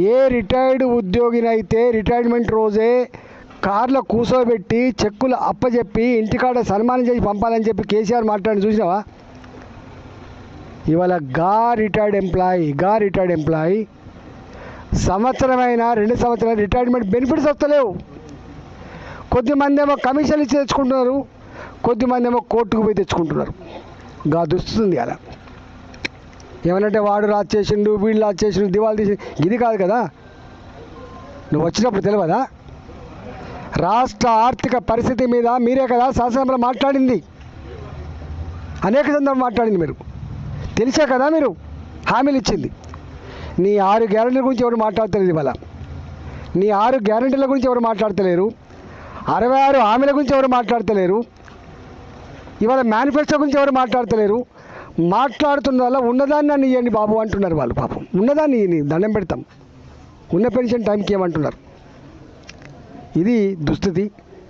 ఏ retired ఉద్యోగినైతే retirement రోజే కార్లో కూర్చోబెట్టి చెక్కులు అప్పచెప్పి ఇంటికాడ సన్మానం చేసి పంపాలని చెప్పి కేసీఆర్ మాట్లాడి చూసినావా? ఇవాళ రిటైర్డ్ ఎంప్లాయీ సంవత్సరమైనా 2 సంవత్సరాలు రిటైర్మెంట్ బెనిఫిట్స్ వస్తలేవు. కొద్దిమంది ఏమో కమిషన్ ఇచ్చి తెచ్చుకుంటున్నారు, కొద్దిమంది ఏమో కోర్టుకు పోయి తెచ్చుకుంటున్నారు. దుస్తుంది అలా ఏమనంటే వాడు రాజు చేసిండు, వీళ్ళు రాజు చేసిండు, దివాళి తీసి ఇది కాదు కదా. నువ్వు వచ్చినప్పుడు తెలియదా? రాష్ట్ర ఆర్థిక పరిస్థితి మీద మీరే కదా శాసనసభలో మాట్లాడింది, అనేక సందర్భాలు మాట్లాడింది. మీరు తెలిసే కదా మీరు హామీలు ఇచ్చింది. నీ 6 గ్యారెంటీల గురించి ఎవరు మాట్లాడతలేదు. ఇవాళ నీ 6 గ్యారెంటీల గురించి ఎవరు మాట్లాడతలేరు, 66 హామీల గురించి ఎవరు మాట్లాడతలేరు, ఇవాళ మేనిఫెస్టో గురించి ఎవరు మాట్లాడతలేరు. మాట్లాడుతున్న వల్ల ఉన్నదాన్ని నన్ను ఇవ్వండి బాబు అంటున్నారు వాళ్ళు. పాపం ఉన్నదాన్ని దండం పెడతాం, ఉన్న పెన్షన్ టైంకి ఏమంటున్నారు. ఇది దుస్థితి.